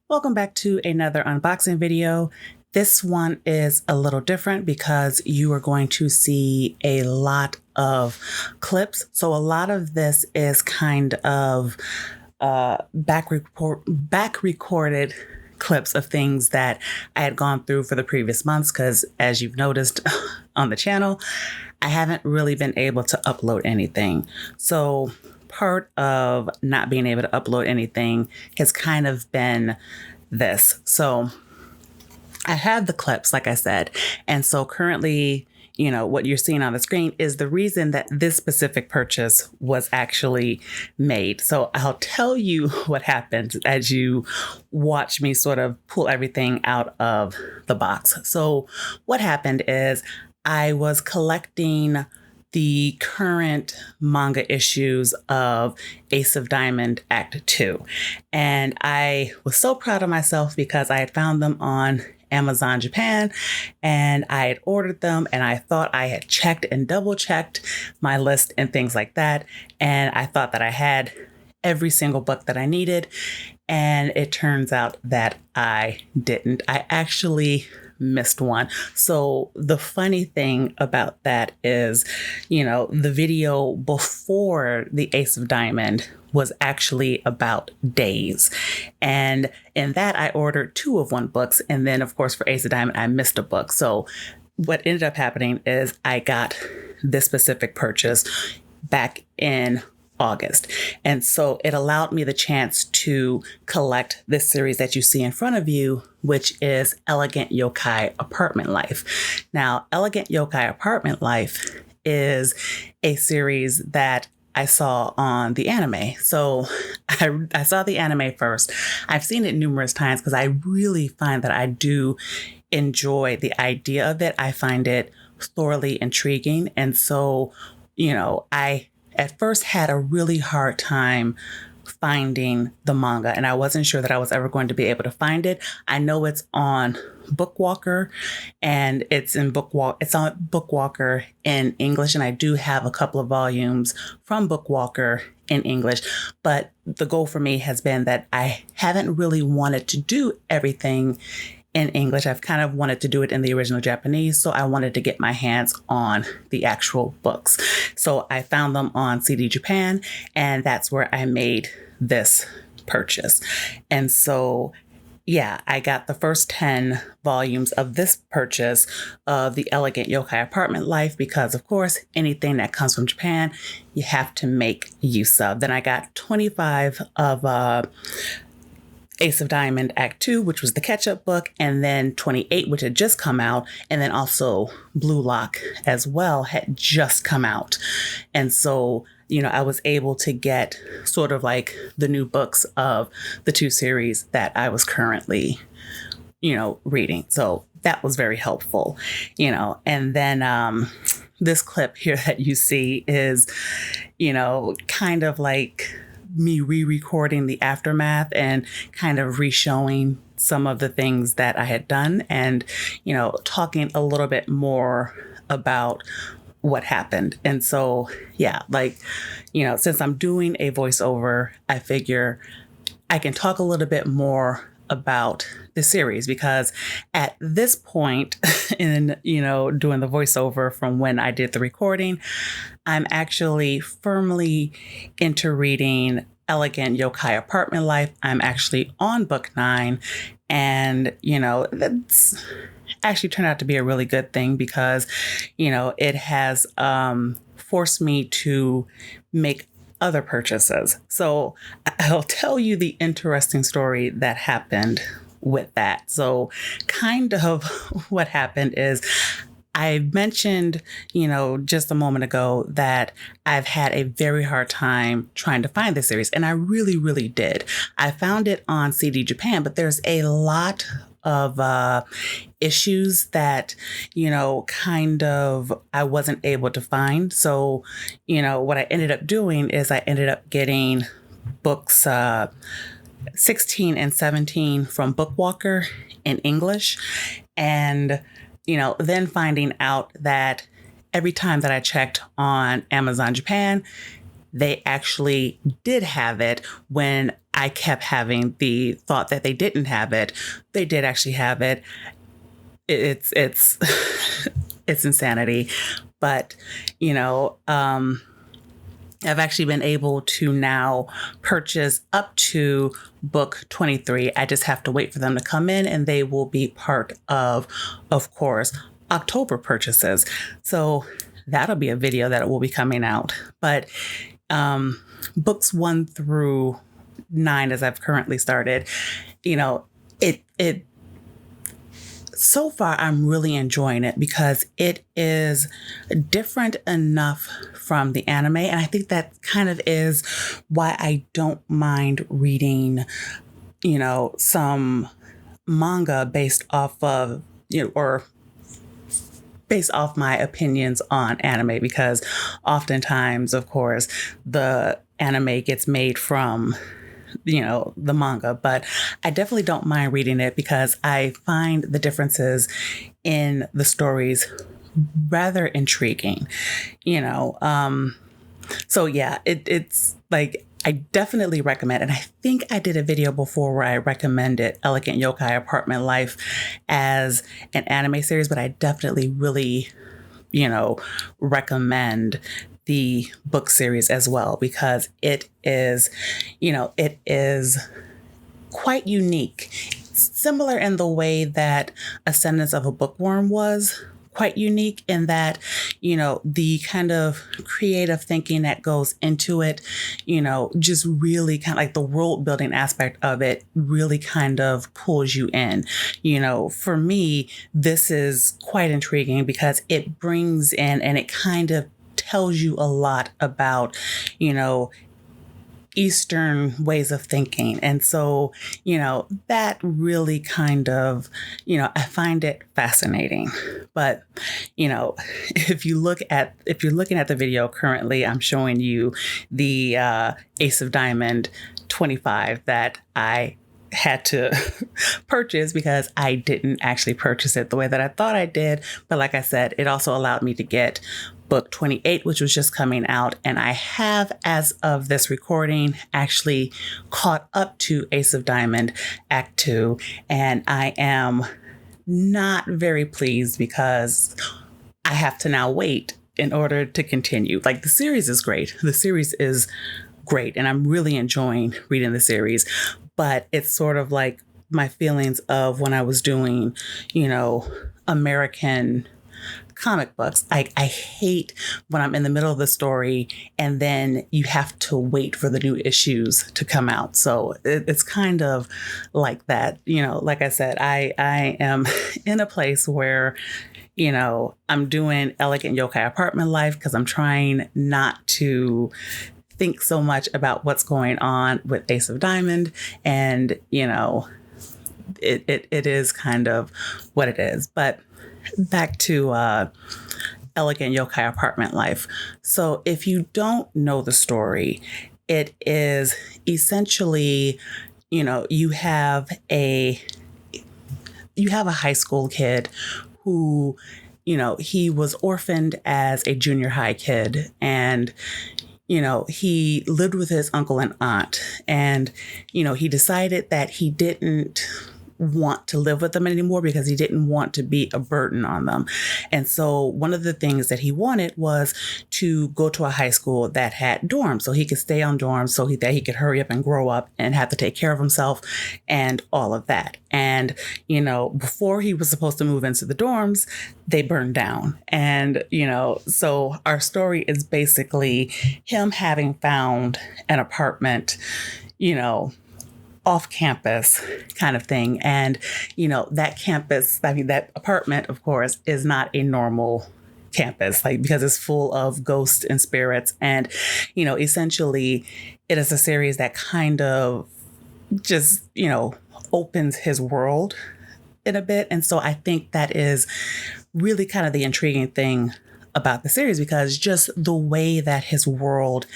Welcome back to another unboxing video. This one is a little different because you are going to see a lot of clips. So a lot of this is kind of back recorded clips of things that I had gone through for the previous months because, as you've noticed on the channel, I haven't really been able to upload anything. So part of not being able to upload anything has kind of been this. So I have the clips, like I said. And so currently, what you're seeing on the screen is the reason that this specific purchase was actually made. So I'll tell you what happened as you watch me sort of pull everything out of the box. So what happened is I was collecting the current manga issues of Ace of Diamond Act 2. And I was so proud of myself because I had found them on Amazon Japan and I had ordered them and I thought I had checked and double checked my list and things like that. And I thought that I had every single book that I needed. And it turns out that I didn't. I actually missed one. So the funny thing about that is, the video before the Ace of Diamond was actually about days. And in that, I ordered 2 of one books. And then, of course, for Ace of Diamond, I missed a book. So what ended up happening is I got this specific purchase back in August. And so it allowed me the chance to collect this series that you see in front of you, which is Elegant Yokai Apartment Life. Now, Elegant Yokai Apartment Life is a series that I saw on the anime. So I saw the anime first. I've seen it numerous times because I really find that I do enjoy the idea of it. I find it thoroughly intriguing. And so, I at first had a really hard time finding the manga, and I wasn't sure that I was ever going to be able to find it. I know it's on Bookwalker, and it's on Bookwalker in English, and I do have a couple of volumes from Bookwalker in English. But the goal for me has been that I haven't really wanted to do everything in English. I've kind of wanted to do it in the original Japanese, so I wanted to get my hands on the actual books. So I found them on CD Japan, and that's where I made this purchase. And so, yeah, I got the first 10 volumes of this purchase of the Elegant Yokai Apartment Life because, of course, anything that comes from Japan, you have to make use of. Then I got 25 of Ace of Diamond Act 2, which was the catch-up book, and then 28, which had just come out, and then also Blue Lock as well had just come out. And so, I was able to get sort of like the new books of the 2 series that I was currently, reading. So that was very helpful, and then this clip here that you see is, kind of like me re-recording the aftermath and kind of re-showing some of the things that I had done and, talking a little bit more about what happened. And so, yeah, since I'm doing a voiceover, I figure I can talk a little bit more about the series because at this point in, doing the voiceover from when I did the recording, I'm actually firmly into reading Elegant Yokai Apartment Life. I'm actually on book 9 and, that's actually turned out to be a really good thing because, it has forced me to make other purchases. So I'll tell you the interesting story that happened with that. So kind of what happened is I mentioned, just a moment ago that I've had a very hard time trying to find this series. And I really, really did. I found it on CD Japan, but there's a lot of issues that, kind of I wasn't able to find. So, what I ended up doing is I ended up getting books 16 and 17 from Bookwalker in English. And, then finding out that every time that I checked on Amazon Japan, they actually did have it when I kept having the thought that they didn't have it. They did actually have it. It's it's insanity. But, I've actually been able to now purchase up to book 23. I just have to wait for them to come in, and they will be part of course, October purchases. So that'll be a video that will be coming out. But books 1 through 9, as I've currently started, it so far I'm really enjoying it because it is different enough from the anime. And I think that kind of is why I don't mind reading, some manga based off of, or based off my opinions on anime, because oftentimes, of course, the anime gets made from the manga, but I definitely don't mind reading it because I find the differences in the stories rather intriguing, so yeah, it's like, I definitely recommend, and I think I did a video before where I recommended Elegant Yokai Apartment Life as an anime series, but I definitely really, recommend the book series as well, because it is quite unique. Similar in the way that Ascendance of a Bookworm was quite unique, in that, the kind of creative thinking that goes into it, just really kind of like the world building aspect of it really kind of pulls you in. For me, this is quite intriguing because it brings in, and it kind of tells you a lot about, Eastern ways of thinking. And so, that really kind of, I find it fascinating. But, if you're looking at the video currently, I'm showing you the Ace of Diamond 25 that I had to purchase because I didn't actually purchase it the way that I thought I did. But like I said, it also allowed me to get book 28, which was just coming out. And I have, as of this recording, actually caught up to Ace of Diamond Act 2. And I am not very pleased because I have to now wait in order to continue. Like, the series is great. The series is great. And I'm really enjoying reading the series. But it's sort of like my feelings of when I was doing, American comic books. I hate when I'm in the middle of the story and then you have to wait for the new issues to come out. So it's kind of like that. Like I said, I am in a place where, I'm doing Elegant Yokai Apartment Life because I'm trying not to think so much about what's going on with Ace of Diamond. And, it is kind of what it is. But back to Elegant Yokai Apartment Life. So if you don't know the story, it is essentially, you have a high school kid who, he was orphaned as a junior high kid, and he lived with his uncle and aunt, and, he decided that he didn't want to live with them anymore because he didn't want to be a burden on them. And so one of the things that he wanted was to go to a high school that had dorms so he could stay on dorms so that he could hurry up and grow up and have to take care of himself and all of that. And, before he was supposed to move into the dorms, they burned down. And, so our story is basically him having found an apartment, off campus kind of thing. And, that campus, that apartment, of course, is not a normal campus, because it's full of ghosts and spirits. And, essentially it is a series that kind of just, opens his world in a bit. And so I think that is really kind of the intriguing thing about the series, because just the way that his world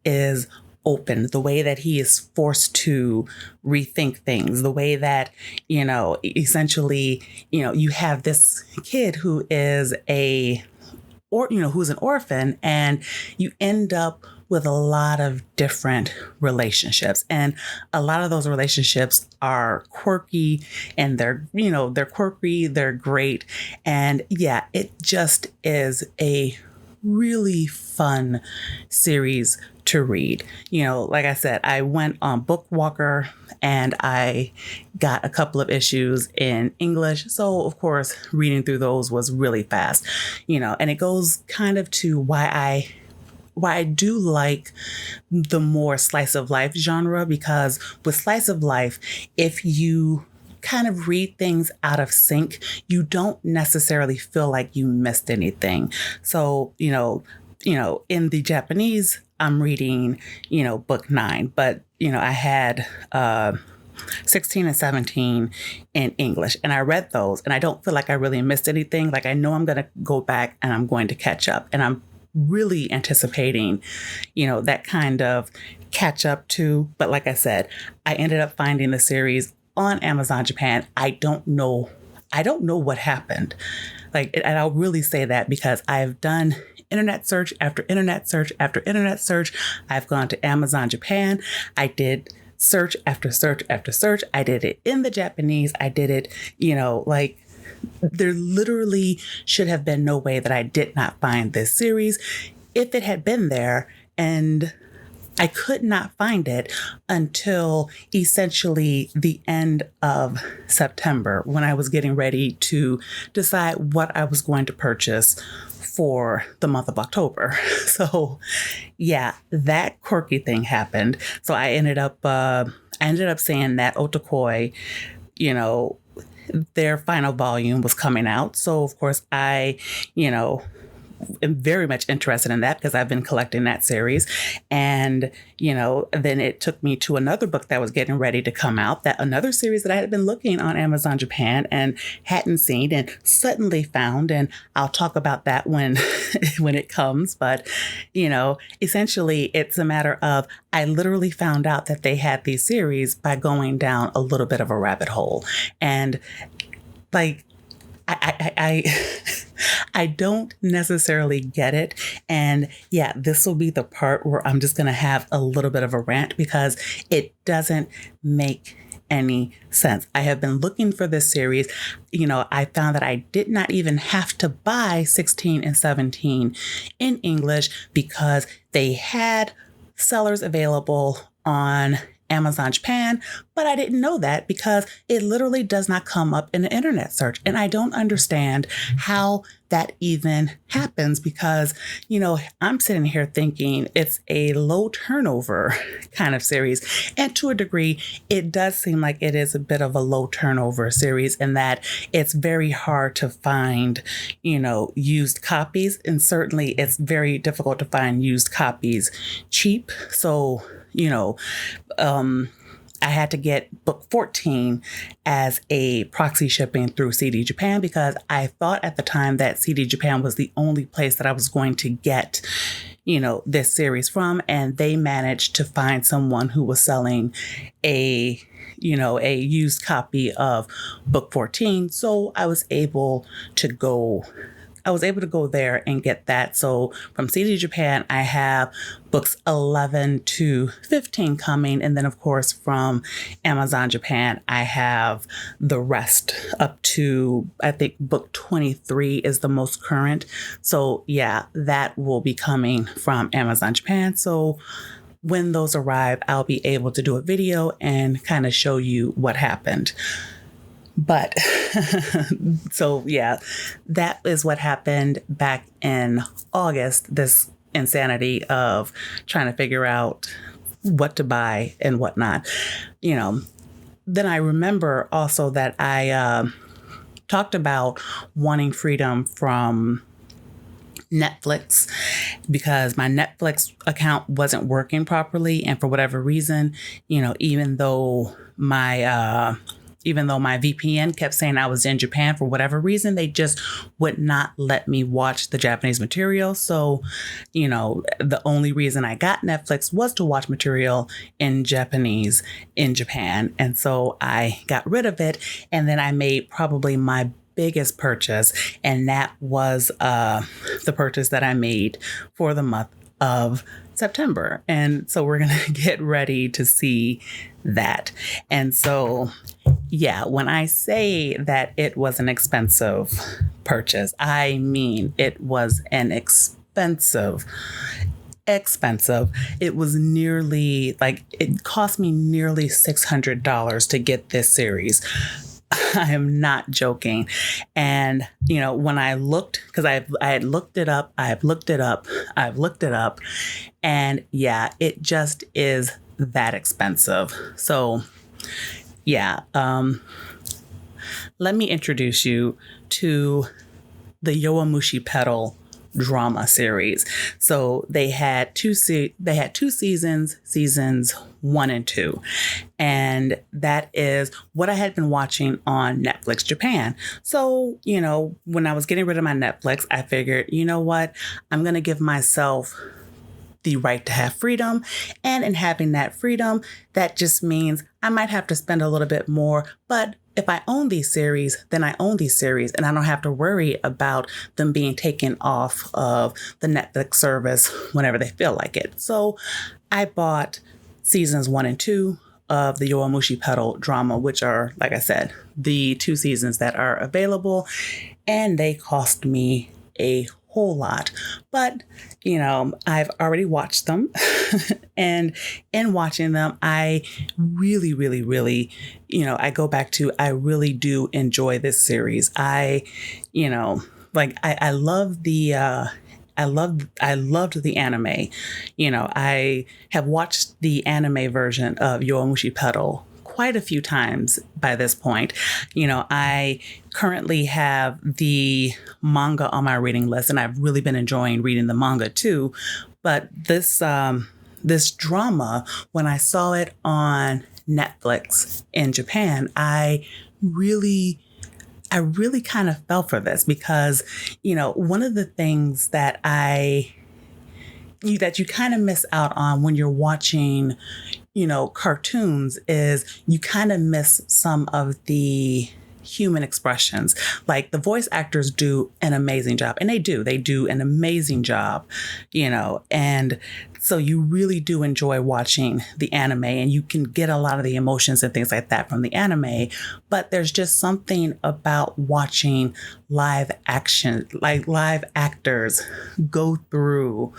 is open, the way that he is forced to rethink things, the way that, essentially, you have this kid who is who's an orphan, and you end up with a lot of different relationships. And a lot of those relationships are quirky, and they're quirky, they're great. And yeah, it just is a really fun series to read. Like I said, I went on Bookwalker and I got a couple of issues in English. So of course, reading through those was really fast, and it goes kind of to why I do like the more slice of life genre, because with slice of life, if you kind of read things out of sync, you don't necessarily feel like you missed anything. So, in the Japanese, I'm reading, book 9, but, I had 16 and 17 in English, and I read those, and I don't feel like I really missed anything. Like, I know I'm going to go back and I'm going to catch up, and I'm really anticipating, that kind of catch up too. But like I said, I ended up finding the series on Amazon Japan. I don't know what happened. And I'll really say that because I've done internet search after internet search after internet search. I've gone to Amazon Japan. I did search after search after search. I did it in the Japanese. I did it, there literally should have been no way that I did not find this series if it had been there. And I could not find it until essentially the end of September, when I was getting ready to decide what I was going to purchase for the month of October. So yeah, that quirky thing happened. So I ended up saying that Otakoi, their final volume was coming out. So of course I, am very much interested in that because I've been collecting that series. And, then it took me to another book that was getting ready to come out, that another series that I had been looking on Amazon Japan and hadn't seen and suddenly found. And I'll talk about that when it comes. But, essentially it's a matter of, I literally found out that they had these series by going down a little bit of a rabbit hole. And I don't necessarily get it. And yeah, this will be the part where I'm just going to have a little bit of a rant because it doesn't make any sense. I have been looking for this series. I found that I did not even have to buy 16 and 17 in English because they had sellers available on Amazon Japan, but I didn't know that because it literally does not come up in the internet search. And I don't understand how that even happens because, I'm sitting here thinking it's a low turnover kind of series. And to a degree, it does seem like it is a bit of a low turnover series in that it's very hard to find, used copies. And certainly it's very difficult to find used copies cheap. So, I had to get book 14 as a proxy shipping through CD Japan because I thought at the time that CD Japan was the only place that I was going to get, this series from. And they managed to find someone who was selling a used copy of book 14. So I was able to go there and get that. So from CD Japan, I have books 11 to 15 coming. And then, of course, from Amazon Japan, I have the rest up to, I think, book 23 is the most current. So yeah, that will be coming from Amazon Japan. So when those arrive, I'll be able to do a video and kind of show you what happened. But so yeah, that is what happened back in August, this insanity of trying to figure out what to buy and whatnot. Then I remember also that I talked about wanting freedom from Netflix because my Netflix account wasn't working properly. And for whatever reason, even though my VPN kept saying I was in Japan, for whatever reason, they just would not let me watch the Japanese material. So, the only reason I got Netflix was to watch material in Japanese in Japan. And so I got rid of it. And then I made probably my biggest purchase. And that was the purchase that I made for the month of September. And so we're going to get ready to see that. And so, yeah, when I say that it was an expensive purchase, I mean it was an expensive. It was nearly like it cost me nearly $600 to get this series. I am not joking. And, when I looked, because I had looked it up, I've looked it up. And yeah, it just is that expensive. So yeah, let me introduce you to the Yowamushi Pedal drama series. So they had two seasons, seasons 1 and 2. And that is what I had been watching on Netflix Japan. So, when I was getting rid of my Netflix, I figured, you know what? I'm going to give myself the right to have freedom. And in having that freedom, that just means I might have to spend a little bit more, but if I own these series, then I own these series and I don't have to worry about them being taken off of the Netflix service whenever they feel like it. So I bought seasons 1 and 2 of the Yowamushi Pedal drama, which are, like I said, the 2 seasons that are available, and they cost me a whole lot. But, I've already watched them and in watching them, I really, really, really, I go back to, I really do enjoy this series. I love the, I loved the anime. I have watched the anime version of Yowamushi Pedal quite a few times by this point. I currently have the manga on my reading list, and I've really been enjoying reading the manga too. But this drama, when I saw it on Netflix in Japan, I really kind of fell for this because, one of the things that you kind of miss out on when you're watching, cartoons is you kind of miss some of the human expressions. Like the voice actors do an amazing job, and they do an amazing job, and so you really do enjoy watching the anime, and you can get a lot of the emotions and things like that from the anime. But there's just something about watching live action, like live actors go through,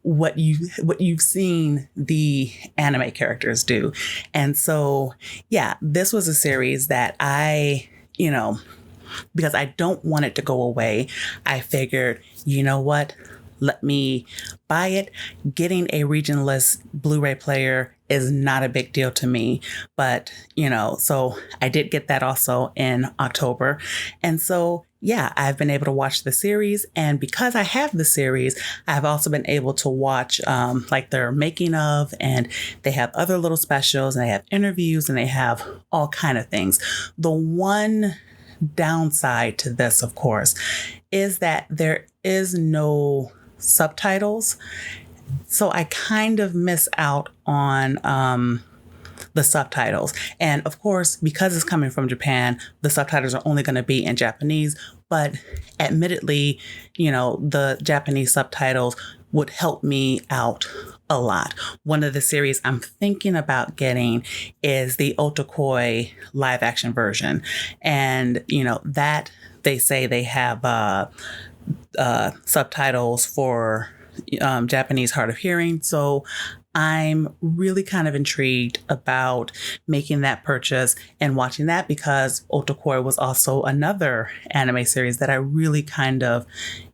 what you've seen the anime characters do. And so, yeah, this was a series that I, because I don't want it to go away, I figured, you know what? Let me buy it. Getting a regionless Blu-ray player is not a big deal to me. But, so I did get that also in October. And so, yeah, I've been able to watch the series. And because I have the series, I've also been able to watch like their making of, and they have other little specials, and they have interviews, and they have all kind of things. The one downside to this, of course, is that there is no subtitles. So I kind of miss out on the subtitles. And of course, because it's coming from Japan, the subtitles are only going to be in Japanese. But admittedly, the Japanese subtitles would help me out a lot. One of the series I'm thinking about getting is the Otakoi live action version. And, that they say they have subtitles for Japanese hard of hearing. So I'm really kind of intrigued about making that purchase and watching that, because Otakoi was also another anime series that I really kind of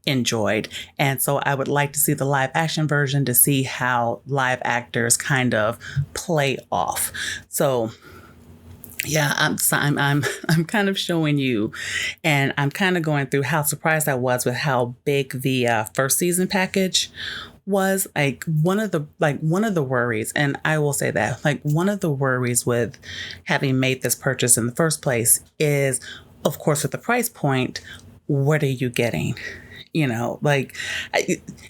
enjoyed. And so I would like to see the live action version to see how live actors kind of play off. So yeah, I'm kind of showing you, and I'm kind of going through how surprised I was with how big the first season package was. Like one of the worries, and I will say that, like, one of the worries with having made this purchase in the first place is, of course, with the price point, what are you getting?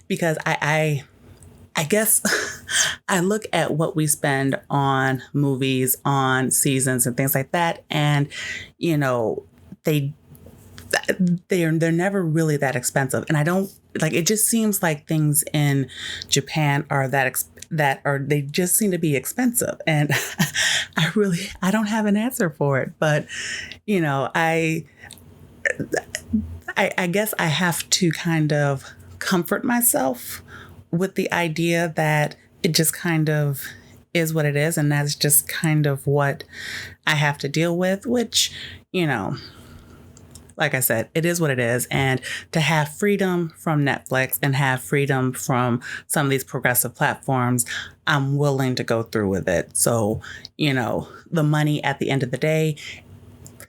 Because I guess I look at what we spend on movies, on seasons and things like that. And, they're never really that expensive. And I don't like it just seems like things in Japan are they just seem to be expensive, and I don't have an answer for it, but you know, I guess I have to kind of comfort myself with the idea that it just kind of is what it is, and that's just kind of what I have to deal with, which, you know, like I said, it is what it is. And to have freedom from Netflix and have freedom from some of these progressive platforms, I'm willing to go through with it. So, you know, the money at the end of the day,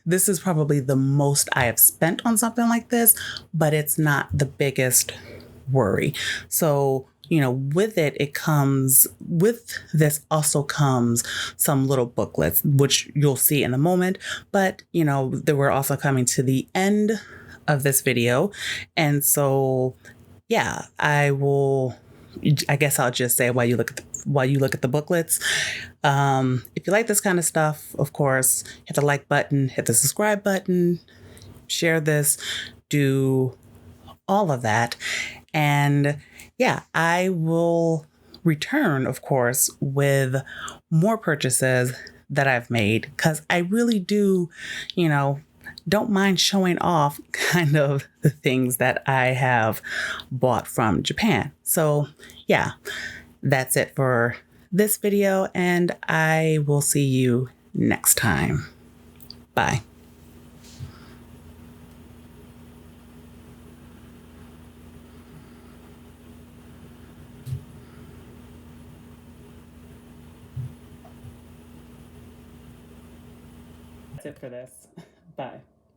this is probably the most I have spent on something like this, but it's not the biggest worry. So, you know, with this also comes some little booklets, which you'll see in a moment. But, you know, we're also coming to the end of this video. And so, yeah, I guess I'll just say while you look at the booklets, if you like this kind of stuff, of course, hit the like button, hit the subscribe button, share this, do all of that. And yeah, I will return, of course, with more purchases that I've made, because I really do, you know, don't mind showing off kind of the things that I have bought from Japan. So yeah, that's it for this video, and I will see you next time. Bye. That's it for this. Bye.